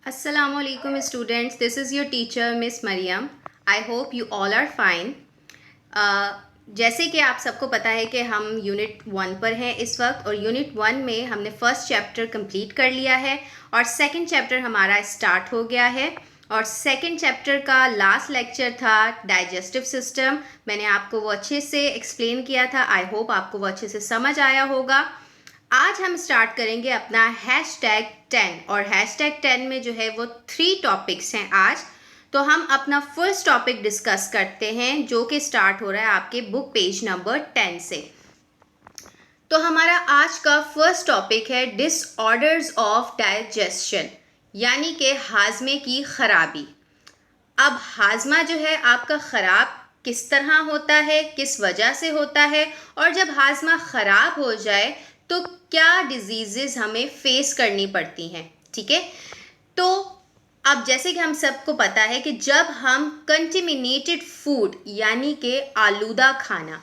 Assalamualaikum students, this is your teacher Miss Mariam. I hope you all are fine. जैसे कि आप सबको पता है कि हम यूनिट 1 पर हैं इस वक्त, और यूनिट 1 में हमने फर्स्ट चैप्टर कंप्लीट कर लिया है और सेकंड चैप्टर हमारा स्टार्ट हो गया है। और सेकंड चैप्टर का लास्ट लेक्चर था डाइजेस्टिव सिस्टम। मैंने आपको वो अच्छे से एक्सप्लेन किया था। आई होप आपको वो अच्छे से समझ आया होगा। आज हम स्टार्ट करेंगे अपना #10 और #10 में जो है वो 3 टॉपिक्स हैं आज। तो हम अपना फर्स्ट टॉपिक डिस्कस करते हैं जो कि स्टार्ट हो रहा है आपके बुक पेज नंबर 10 से। तो हमारा आज का फर्स्ट टॉपिक है डिसऑर्डर्स ऑफ डाइजेशन, यानी कि हाजमे की खराबी। अब हाजमा जो है आपका ख़राब किस तरह होता है, किस वजह से होता है, और जब हाजमा ख़राब हो जाए तो क्या डिजीज़ेस हमें फेस करनी पड़ती हैं। ठीक है, तो अब जैसे कि हम सबको पता है कि जब हम कंटेमिनेटेड फूड यानी कि आलूदा खाना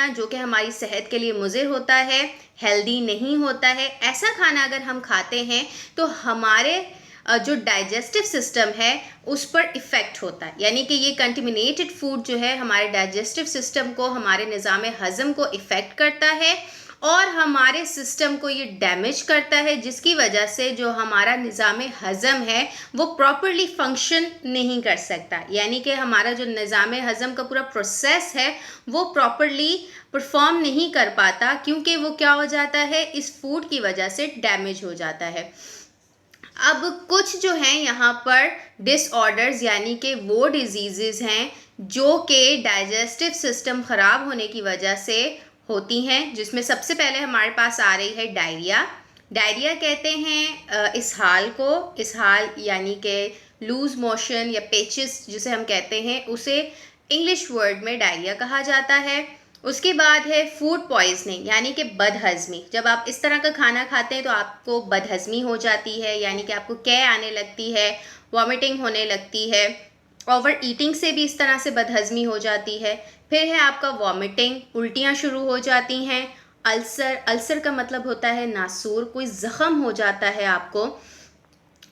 जो कि हमारी सेहत के लिए मुज़िर होता है, हेल्दी नहीं होता है, ऐसा खाना अगर हम खाते हैं तो हमारे जो डाइजेस्टिव सिस्टम है उस पर इफ़ेक्ट होता है। यानी कि ये कंटेमिनेटेड फूड जो है हमारे डाइजेस्टिव सिस्टम को, हमारे निज़ाम हज़म को इफ़ेक्ट करता है और हमारे सिस्टम को ये डैमेज करता है, जिसकी वजह से जो हमारा निज़ाम हज़म है वो प्रॉपरली फंक्शन नहीं कर सकता। यानी कि हमारा जो निज़ाम हज़म का पूरा प्रोसेस है वो प्रॉपरली परफॉर्म नहीं कर पाता, क्योंकि वो क्या हो जाता है, इस फूड की वजह से डैमेज हो जाता है। अब कुछ जो हैं यहाँ पर डिसऑर्डर्स यानी कि वो डिजीज़ेज़ हैं जो कि डाइजेस्टिव सिस्टम ख़राब होने की वजह से होती हैं, जिसमें सबसे पहले हमारे पास आ रही है डायरिया कहते हैं इसहाल को। इसहाल यानी कि लूज़ मोशन या पेचिस जिसे हम कहते हैं, उसे इंग्लिश वर्ड में डायरिया कहा जाता है। उसके बाद है फूड पॉइजनिंग यानी कि बदहज़मी। जब आप इस तरह का खाना खाते हैं तो आपको बदहज़मी हो जाती है, यानी कि आपको कै आने लगती है, वॉमिटिंग होने लगती है। ओवर ईटिंग से भी इस तरह से बदहज़मी हो जाती है। फिर है आपका वॉमिटिंग, उल्टियाँ शुरू हो जाती हैं। अल्सर का मतलब होता है नासूर, कोई ज़ख़म हो जाता है आपको।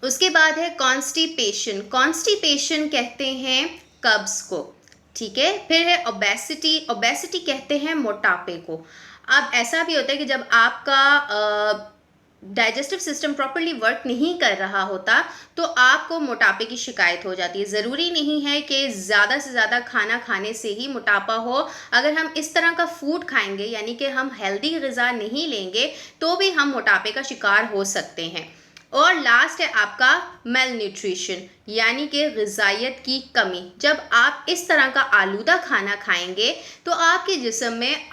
उसके बाद है कॉन्स्टिपेशन कहते हैं कब्ज़ को। ठीक है, फिर है ओबेसिटी कहते हैं मोटापे को। अब ऐसा भी होता है कि जब आपका डाइजेस्टिव सिस्टम प्रॉपरली वर्क नहीं कर रहा होता तो आपको मोटापे की शिकायत हो जाती है। ज़रूरी नहीं है कि ज़्यादा से ज़्यादा खाना खाने से ही मोटापा हो। अगर हम इस तरह का फूड खाएंगे यानी कि हम हेल्दी ग़िज़ा नहीं लेंगे तो भी हम मोटापे का शिकार हो सकते हैं। और लास्ट है आपका मेल न्यूट्रिशन यानी कि ग़िज़ाइयत की कमी। जब आप इस तरह का आलूदा खाना खाएंगे तो आपके जिस्म में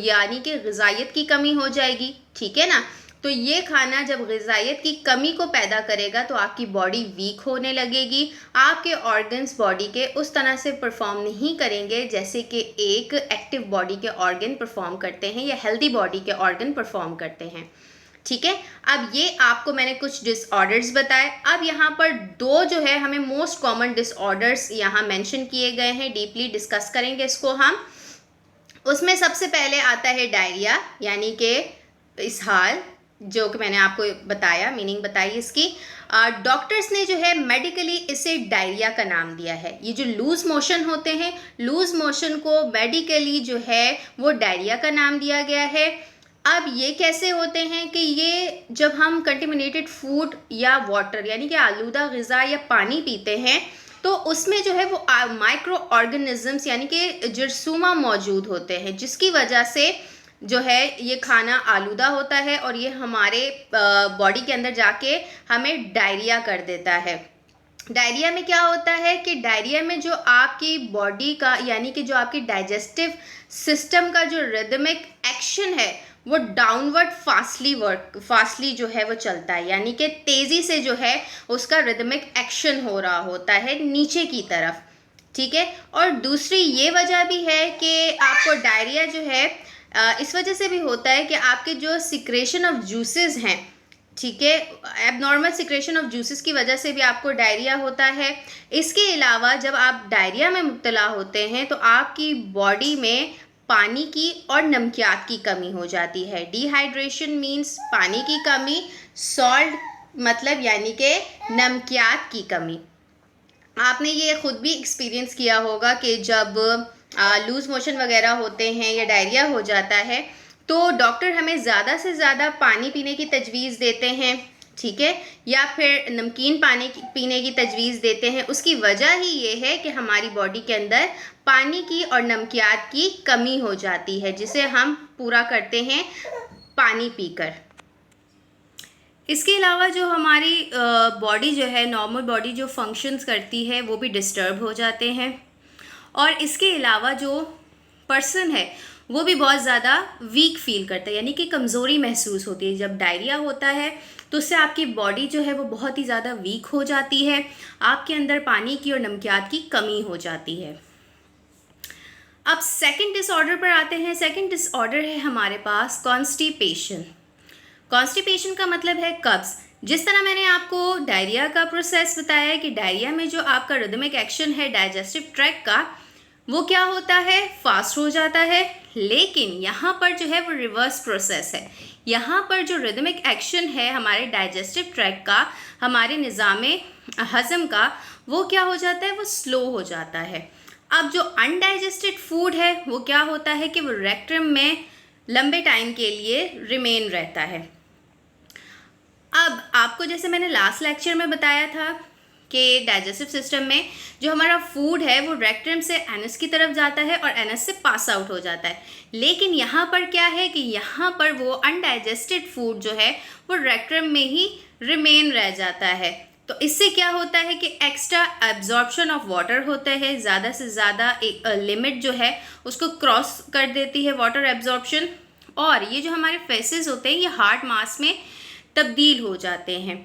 यानी कि ग़िज़ाइयत की कमी हो जाएगी। ठीक है ना, तो ये खाना जब ग़िज़ाइयत की कमी को पैदा करेगा तो आपकी बॉडी वीक होने लगेगी। आपके ऑर्गन्स बॉडी के उस तरह से परफॉर्म नहीं करेंगे जैसे कि एक एक्टिव बॉडी के ऑर्गन परफॉर्म करते हैं या हेल्दी बॉडी के ऑर्गन परफॉर्म करते हैं। ठीक है, अब ये आपको मैंने कुछ डिसऑर्डर्स बताए। अब यहाँ पर 2 जो है हमें मोस्ट कॉमन डिसऑर्डर्स यहाँ मेंशन किए गए हैं, डीपली डिस्कस करेंगे इसको हम। उसमें सबसे पहले आता है डायरिया यानी कि इसहाल, जो कि मैंने आपको बताया, मीनिंग बताई इसकी। डॉक्टर्स ने जो है मेडिकली इसे डायरिया का नाम दिया है। ये जो लूज़ मोशन होते हैं, लूज़ मोशन को मेडिकली जो है वो डायरिया का नाम दिया गया है। अब ये कैसे होते हैं कि ये जब हम कंटेमिनेटेड फूड या वाटर यानी कि आलूदा ग़िज़ा या पानी पीते हैं तो उसमें जो है वो माइक्रो ऑर्गेनिजम्स यानी कि जरसूमा मौजूद होते हैं, जिसकी वजह से जो है ये खाना आलूदा होता है और ये हमारे बॉडी के अंदर जाके हमें डायरिया कर देता है। डायरिया में क्या होता है कि डायरिया में जो आपकी बॉडी का यानी कि जो आपकी डाइजेस्टिव सिस्टम का जो रिदमिक एक्शन है वो डाउनवर्ड फास्टली जो है वो चलता है, यानी कि तेज़ी से जो है उसका रिदमिक एक्शन हो रहा होता है नीचे की तरफ। ठीक है, और दूसरी ये वजह भी है कि आपको डायरिया जो है इस वजह से भी होता है कि आपके जो सिक्रेशन ऑफ जूसेस हैं, ठीक है, एबनॉर्मल सिक्रेशन ऑफ जूसेस की वजह से भी आपको डायरिया होता है। इसके अलावा जब आप डायरिया में मुब्तला होते हैं तो आपकी बॉडी में पानी की और नमकियात की कमी हो जाती है। डिहाइड्रेशन मीन्स पानी की कमी, सॉल्ट मतलब यानी कि नमकियात की कमी। आपने ये ख़ुद भी एक्सपीरियंस किया होगा कि जब लूज़ मोशन वगैरह होते हैं या डायरिया हो जाता है तो डॉक्टर हमें ज़्यादा से ज़्यादा पानी पीने की तजवीज़ देते हैं, ठीक है, या फिर नमकीन पानी पीने की तजवीज़ देते हैं। उसकी वजह ही ये है कि हमारी बॉडी के अंदर पानी की और नमकियात की कमी हो जाती है, जिसे हम पूरा करते हैं पानी पीकर। इसके अलावा जो हमारी बॉडी जो है, नॉर्मल बॉडी जो फंक्शंस करती है वो भी डिस्टर्ब हो जाते हैं। और इसके अलावा जो पर्सन है वो भी बहुत ज़्यादा वीक फील करता है, यानी कि कमज़ोरी महसूस होती है। जब डायरिया होता है तो उससे आपकी बॉडी जो है वो बहुत ही ज़्यादा वीक हो जाती है, आपके अंदर पानी की और नमकियात की कमी हो जाती है। अब सेकंड डिसऑर्डर पर आते हैं। सेकंड डिसऑर्डर है हमारे पास कॉन्स्टिपेशन। कॉन्स्टिपेशन का मतलब है कब्ज़। जिस तरह मैंने आपको डायरिया का प्रोसेस बताया कि डायरिया में जो आपका रिदमिक एक्शन है डाइजेस्टिव ट्रैक्ट का, वो क्या होता है, फास्ट हो जाता है। लेकिन यहाँ पर जो है वो रिवर्स प्रोसेस है। यहाँ पर जो रिदमिक एक्शन है हमारे डाइजेस्टिव ट्रैक्ट का, हमारे निज़ामे हज़म का, वो क्या हो जाता है, वो स्लो हो जाता है। अब जो अनडाइजेस्टेड फूड है वो क्या होता है कि वो रेक्टम में लंबे टाइम के लिए रिमेन रहता है। अब आपको जैसे मैंने लास्ट लेक्चर में बताया था कि डाइजेस्टिव सिस्टम में जो हमारा फूड है वो रेक्टम से एनस की तरफ जाता है और एनस से पास आउट हो जाता है। लेकिन यहाँ पर क्या है कि यहाँ पर वो अनडाइजेस्टेड फूड जो है वो रेक्टम में ही रिमेन रह जाता है। तो इससे क्या होता है कि एक्स्ट्रा एब्जॉर्प्शन ऑफ वाटर होता है, ज़्यादा से ज़्यादा एक लिमिट जो है उसको क्रॉस कर देती है वाटर एब्जॉर्प्शन। और ये जो हमारे फेसेस होते हैं ये हार्ड मास में तब्दील हो जाते हैं,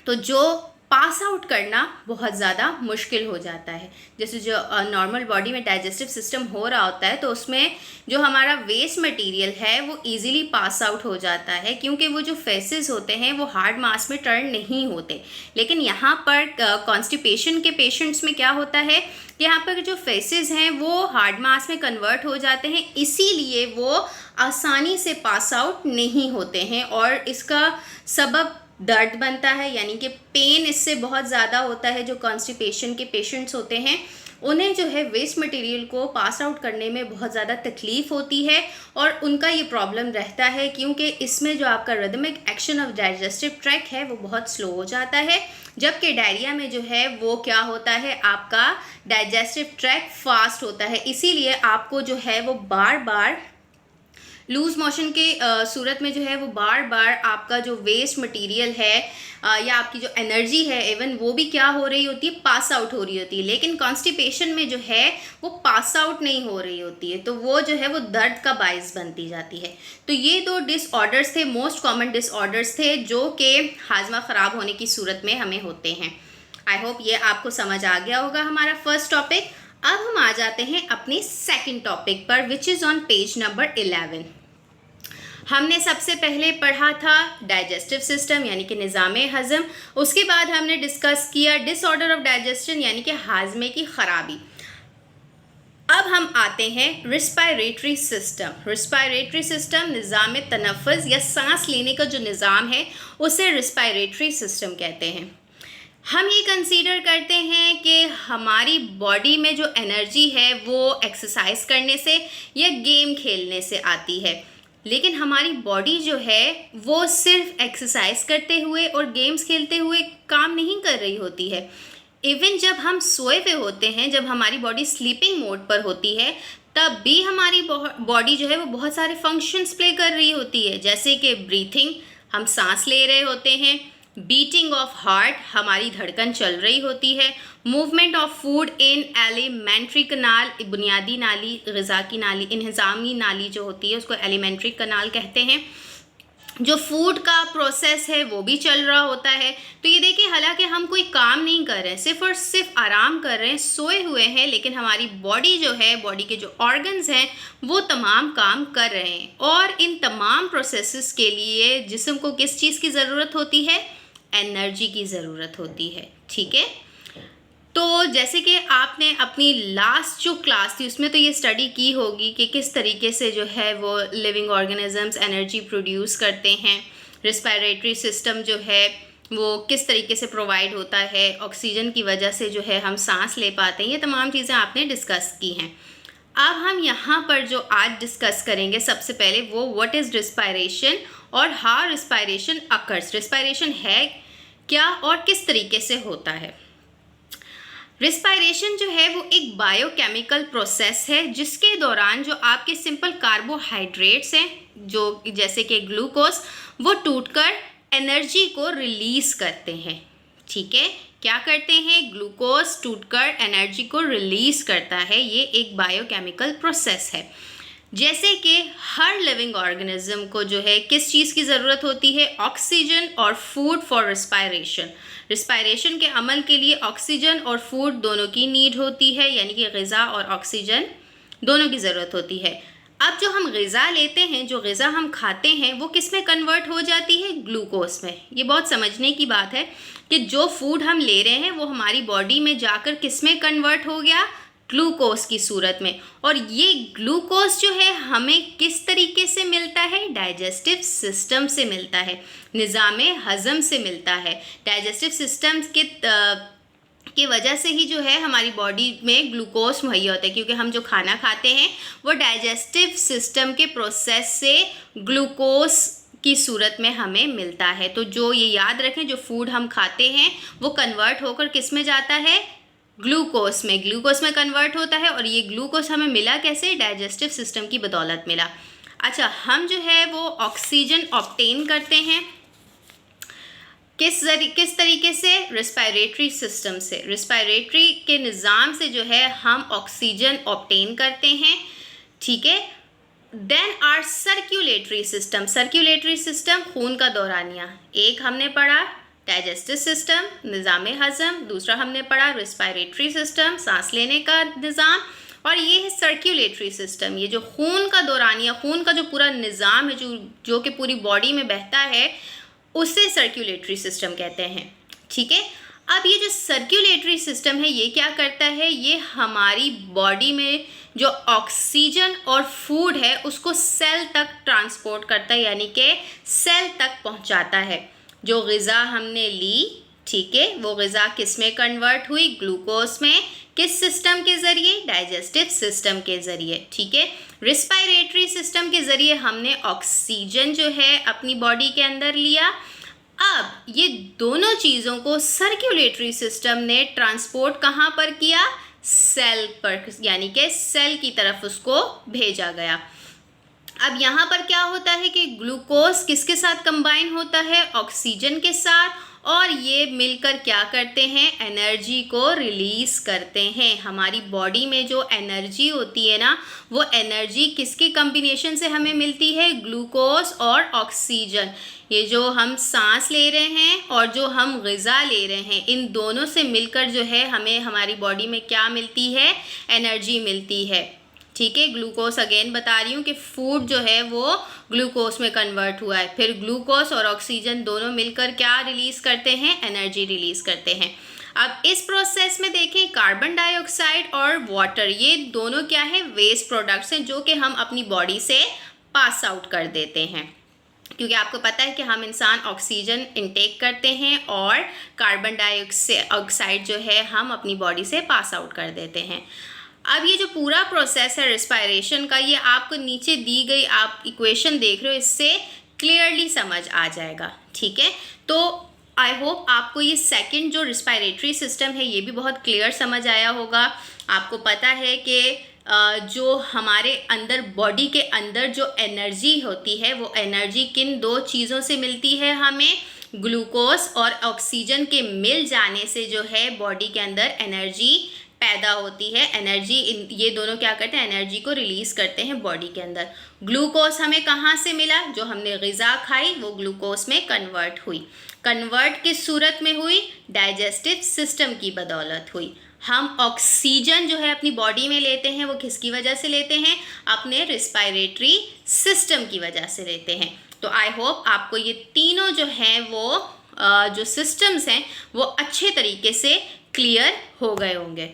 तो जो पास आउट करना बहुत ज़्यादा मुश्किल हो जाता है। जैसे जो नॉर्मल बॉडी में डाइजेस्टिव सिस्टम हो रहा होता है तो उसमें जो हमारा वेस्ट मटेरियल है वो इजीली पास आउट हो जाता है, क्योंकि वो जो फेसेस होते हैं वो हार्ड मास में टर्न नहीं होते। लेकिन यहाँ पर कॉन्स्टिपेशन के पेशेंट्स में क्या होता है कि यहाँ पर जो फेसेस हैं वो हार्ड मास में कन्वर्ट हो जाते हैं, इसीलिए वो आसानी से पास आउट नहीं होते हैं और इसका सबब दर्द बनता है, यानी कि पेन इससे बहुत ज़्यादा होता है। जो कॉन्स्टिपेशन के पेशेंट्स होते हैं उन्हें जो है वेस्ट मटेरियल को पास आउट करने में बहुत ज़्यादा तकलीफ़ होती है और उनका ये प्रॉब्लम रहता है, क्योंकि इसमें जो आपका rhythmic action of digestive tract है वो बहुत स्लो हो जाता है। जबकि डायरिया में जो है वो क्या होता है, आपका डाइजेस्टिव ट्रैक्ट फास्ट होता है, इसीलिए आपको जो है वो बार बार लूज़ मोशन के सूरत में जो है वो बार बार आपका जो वेस्ट मटेरियल है या आपकी जो एनर्जी है इवन वो भी क्या हो रही होती है, पास आउट हो रही होती है। लेकिन कॉन्स्टिपेशन में जो है वो पास आउट नहीं हो रही होती है, तो वो जो है वो दर्द का बाइस बनती जाती है। तो ये दो डिसऑर्डर्स थे, मोस्ट कॉमन डिसऑर्डर्स थे जो कि हाजमा ख़राब होने की सूरत में हमें होते हैं। आई होप ये आपको समझ आ गया होगा हमारा फर्स्ट टॉपिक। अब हम आ जाते हैं अपने सेकंड टॉपिक पर, which is on page number 11। हमने सबसे पहले पढ़ा था डाइजेस्टिव सिस्टम यानी कि निज़ामे हज़म। उसके बाद हमने डिस्कस किया डिसऑर्डर ऑफ डाइजेशन यानी कि हाजमे की ख़राबी। अब हम आते हैं रिस्पायरेटरी सिस्टम। रिस्पायरेटरी सिस्टम निज़ाम तनफ़्फ़ुज़ या सांस लेने का जो निज़ाम है उसे रिस्पायरेटरी सिस्टम कहते हैं। हम ये कंसीडर करते हैं कि हमारी बॉडी में जो एनर्जी है वो एक्सरसाइज करने से या गेम खेलने से आती है, लेकिन हमारी बॉडी जो है वो सिर्फ एक्सरसाइज करते हुए और गेम्स खेलते हुए काम नहीं कर रही होती है। इवन जब हम सोए हुए होते हैं, जब हमारी बॉडी स्लीपिंग मोड पर होती है, तब भी हमारी बॉडी जो है वो बहुत सारे फंक्शंस प्ले कर रही होती है, जैसे कि ब्रीथिंग, हम सांस ले रहे होते हैं, बीटिंग ऑफ हार्ट, हमारी धड़कन चल रही होती है, movement of food in elementary कनाल, बुनियादी नाली, ग़िज़ा की नाली, इंहिज़ामी नाली जो होती है उसको एलिमेंट्री कनाल कहते हैं। जो फूड का प्रोसेस है वो भी चल रहा होता है। तो ये देखिए, हालांकि हम कोई काम नहीं कर रहे हैं, सिर्फ और सिर्फ आराम कर रहे हैं, सोए हुए हैं, लेकिन हमारी बॉडी जो है, बॉडी के जो ऑर्गन्स हैं वो तमाम काम कर रहे हैं। और इन तमाम प्रोसेसेस के लिए जिस्म को किस चीज़ की ज़रूरत होती है? एनर्जी की ज़रूरत होती है। ठीक है, तो जैसे कि आपने अपनी लास्ट जो क्लास थी उसमें तो ये स्टडी की होगी कि किस तरीके से जो है वो लिविंग ऑर्गेनिजम्स एनर्जी प्रोड्यूस करते हैं। रेस्पिरेटरी सिस्टम जो है वो किस तरीके से प्रोवाइड होता है, ऑक्सीजन की वजह से जो है हम सांस ले पाते हैं, ये तमाम चीज़ें आपने डिस्कस की हैं। अब हम यहाँ पर जो आज डिस्कस करेंगे सबसे पहले वो व्हाट इज़ रिस्पायरेशन और हाउ रिस्पायरेशन अकर्स। रिस्पायरेशन है क्या और किस तरीके से होता है। रिस्पायरेशन जो है वो एक बायोकेमिकल प्रोसेस है जिसके दौरान जो आपके सिंपल कार्बोहाइड्रेट्स हैं जो जैसे कि ग्लूकोज, वो टूटकर एनर्जी को रिलीज़ करते हैं। ठीक है, क्या करते हैं, ग्लूकोज टूटकर एनर्जी को रिलीज़ करता है। ये एक बायोकेमिकल प्रोसेस है। जैसे कि हर लिविंग ऑर्गेनिज्म को जो है किस चीज़ की ज़रूरत होती है, ऑक्सीजन और फूड फॉर रिस्पायरेशन। रिस्पायरेशन के अमल के लिए ऑक्सीजन और फूड दोनों की नीड होती है, यानी कि ग़िज़ा और ऑक्सीजन दोनों की ज़रूरत होती है। अब जो हम ग़िज़ा लेते हैं, जो ग़िज़ा हम खाते हैं, वो किस में कन्वर्ट हो जाती है, ग्लूकोज में। ये बहुत समझने की बात है कि जो फूड हम ले रहे हैं वो हमारी बॉडी में जाकर किस में कन्वर्ट हो गया, ग्लूकोज की सूरत में। और ये ग्लूकोज जो है हमें किस तरीके से मिलता है, डाइजेस्टिव सिस्टम से मिलता है, निज़ामे हज़म से मिलता है। डाइजेस्टिव सिस्टम की वजह से ही जो है हमारी बॉडी में ग्लूकोज मुहैया होता है, क्योंकि हम जो खाना खाते हैं वो डाइजेस्टिव सिस्टम के प्रोसेस से ग्लूकोज की सूरत में हमें मिलता है। तो जो ये याद रखें, जो फूड हम खाते हैं वो कन्वर्ट होकर किस में जाता है, ग्लूकोज में कन्वर्ट होता है। और ये ग्लूकोज हमें मिला कैसे, डाइजेस्टिव सिस्टम की बदौलत मिला। अच्छा, हम जो है वो ऑक्सीजन ऑब्टेन करते हैं किस तरीके से, रेस्पिरेटरी सिस्टम से। रेस्पिरेटरी के निज़ाम से जो है हम ऑक्सीजन ऑब्टेन करते हैं। ठीक है, देन आर सर्कुलेटरी सिस्टम खून का दौरानिया। एक हमने पढ़ा डाइजेस्टिव सिस्टम, निज़ामे हज़म, दूसरा हमने पढ़ा रेस्पिरेटरी सिस्टम, सांस लेने का निज़ाम, और ये है सर्कुलेटरी सिस्टम। ये जो खून का दौरानिया, खून का जो पूरा निज़ाम है जो कि पूरी बॉडी में बहता है, उसे सर्कुलेटरी सिस्टम कहते हैं। ठीक है, अब ये जो सर्कुलेटरी सिस्टम है ये क्या करता है, ये हमारी बॉडी में जो ऑक्सीजन और फूड है उसको सेल तक ट्रांसपोर्ट करता है, यानी कि सेल तक पहुंचाता है। जो ग़िज़ा हमने ली, ठीक है, वो ग़िज़ा किस में कन्वर्ट हुई, ग्लूकोज में। किस सिस्टम के ज़रिए, डाइजेस्टिव सिस्टम के ज़रिए। ठीक है, रिस्पायरेटरी सिस्टम के ज़रिए हमने ऑक्सीजन जो है अपनी बॉडी के अंदर लिया। अब ये दोनों चीज़ों को सर्कुलेटरी सिस्टम ने ट्रांसपोर्ट कहाँ पर किया, सेल पर, यानी कि सेल की तरफ उसको भेजा गया। अब यहाँ पर क्या होता है कि ग्लूकोज किसके साथ कंबाइन होता है, ऑक्सीजन के साथ, और ये मिलकर क्या करते हैं, एनर्जी को रिलीज़ करते हैं। हमारी बॉडी में जो एनर्जी होती है ना, वो एनर्जी किसके कम्बिनेशन से हमें मिलती है, ग्लूकोज और ऑक्सीजन। ये जो हम सांस ले रहे हैं और जो हम ग़िज़ा ले रहे हैं, इन दोनों से मिलकर जो है हमें हमारी बॉडी में क्या मिलती है, एनर्जी मिलती है। ठीक है, ग्लूकोज अगेन बता रही हूँ कि फूड जो है वो ग्लूकोज में कन्वर्ट हुआ है, फिर ग्लूकोज और ऑक्सीजन दोनों मिलकर क्या रिलीज़ करते हैं, एनर्जी रिलीज़ करते हैं। अब इस प्रोसेस में देखें, कार्बन डाइऑक्साइड और वाटर, ये दोनों क्या है, वेस्ट प्रोडक्ट्स हैं जो कि हम अपनी बॉडी से पास आउट कर देते हैं। क्योंकि आपको पता है कि हम इंसान ऑक्सीजन इंटेक करते हैं और कार्बन डाइऑक्साइड जो है हम अपनी बॉडी से पास आउट कर देते हैं। अब ये जो पूरा प्रोसेस है रिस्पायरेशन का, ये आपको नीचे दी गई आप इक्वेशन देख रहे हो, इससे क्लियरली समझ आ जाएगा। ठीक है, तो आई होप आपको ये सेकंड जो रिस्पायरेटरी सिस्टम है ये भी बहुत क्लियर समझ आया होगा। आपको पता है कि जो हमारे अंदर बॉडी के अंदर जो एनर्जी होती है वो एनर्जी किन दो चीज़ों से मिलती है, हमें ग्लूकोज और ऑक्सीजन के मिल जाने से जो है बॉडी के अंदर एनर्जी पैदा होती है। एनर्जी, ये दोनों क्या करते हैं, एनर्जी को रिलीज़ करते हैं बॉडी के अंदर। ग्लूकोज हमें कहाँ से मिला, जो हमने ग़िज़ा खाई वो ग्लूकोज में कन्वर्ट हुई। कन्वर्ट किस सूरत में हुई, डाइजेस्टिव सिस्टम की बदौलत हुई। हम ऑक्सीजन जो है अपनी बॉडी में लेते हैं वो किसकी वजह से लेते हैं, अपने रिस्पायरेटरी सिस्टम की वजह से लेते हैं। तो आई होप आपको ये तीनों जो हैं वो जो सिस्टम्स हैं वो अच्छे तरीके से क्लियर हो गए होंगे।